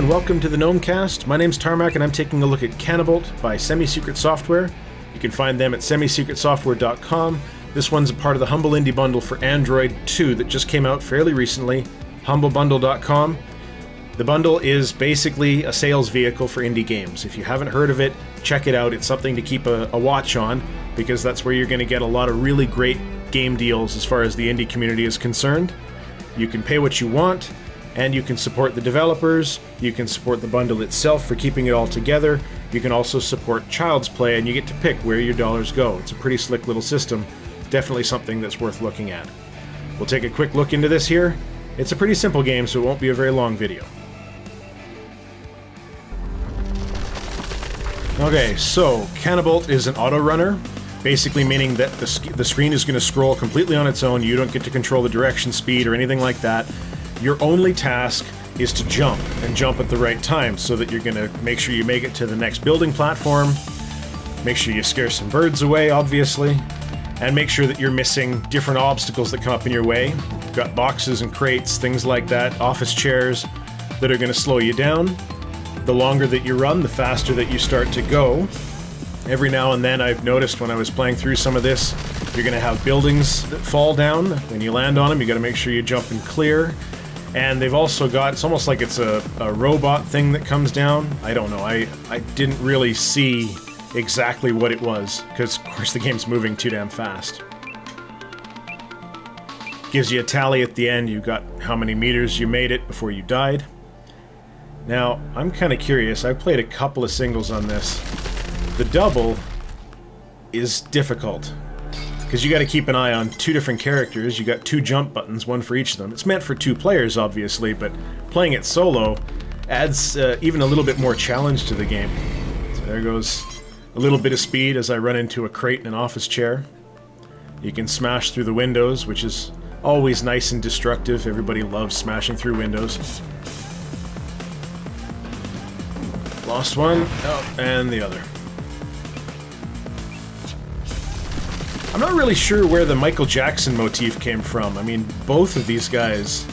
and welcome to the Gnomecast. My name's Tarmack and I'm taking a look at Canabalt by Semi-Secret Software. You can find them at semisecretsoftware.com. This one's a part of the Humble Indie Bundle for Android 2 that just came out fairly recently, humblebundle.com. The bundle is basically a sales vehicle for indie games. If you haven't heard of it, check it out. It's something to keep a watch on, because that's where you're going to get a lot of really great game deals as far as the indie community is concerned. You can pay what you want, and you can support the developers, you can support the bundle itself for keeping it all together, you can also support Child's Play, and you get to pick where your dollars go. It's a pretty slick little system. Definitely something that's worth looking at. We'll take a quick look into this here. It's a pretty simple game, so it won't be a very long video. Okay, so Canabalt is an auto runner, basically meaning that the screen is going to scroll completely on its own. You don't get to control the direction, speed, or anything like that. Your only task is to jump, and jump at the right time, so that you're going to make sure you make it to the next building platform, make sure you scare some birds away, obviously, and make sure that you're missing different obstacles that come up in your way. You've got boxes and crates, things like that, office chairs that are going to slow you down. The longer that you run, the faster that you start to go. Every now and then I've noticed when I was playing through some of this, you're going to have buildings that fall down. When you land on them, you got to make sure you jump and clear. And they've also got, it's almost like it's a robot thing that comes down. I don't know, I didn't really see exactly what it was, because of course the game's moving too damn fast. Gives you a tally at the end, you've got how many meters you made it before you died. Now, I'm kind of curious, I've played a couple of singles on this. The double is difficult, because you got to keep an eye on two different characters. You got two jump buttons, one for each of them. It's meant for two players, obviously, but playing it solo adds even a little bit more challenge to the game. So there goes a little bit of speed as I run into a crate and an office chair. You can smash through the windows, which is always nice and destructive. Everybody loves smashing through windows. Lost one. Oh, and the other. I'm not really sure where the Michael Jackson motif came from. I mean, both of these guys,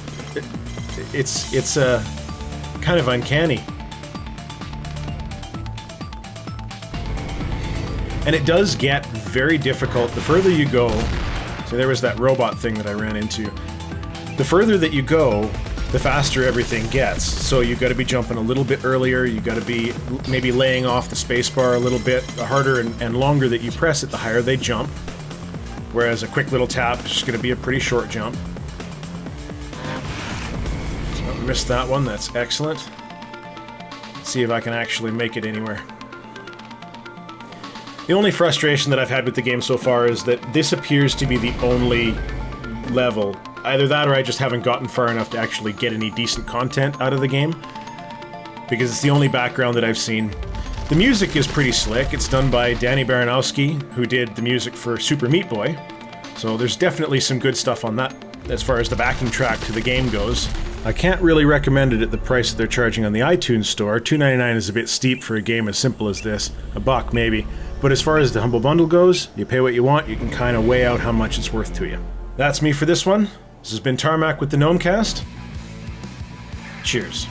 it's kind of uncanny. And it does get very difficult the further you go. So there was that robot thing that I ran into. The further that you go, the faster everything gets. So you've got to be jumping a little bit earlier, you've got to be maybe laying off the spacebar a little bit. The harder and longer that you press it, the higher they jump. Whereas a quick little tap is just going to be a pretty short jump. Oh, missed that one, that's excellent. Let's see if I can actually make it anywhere. The only frustration that I've had with the game so far is that this appears to be the only level. Either that or I just haven't gotten far enough to actually get any decent content out of the game, because it's the only background that I've seen. The music is pretty slick. It's done by Danny Baranowski, who did the music for Super Meat Boy. So there's definitely some good stuff on that as far as the backing track to the game goes. I can't really recommend it at the price that they're charging on the iTunes store. $2.99 is a bit steep for a game as simple as this. $1 maybe. But as far as the Humble Bundle goes, you pay what you want, you can kind of weigh out how much it's worth to you. That's me for this one. This has been Tarmack with the Gnomecast. Cheers.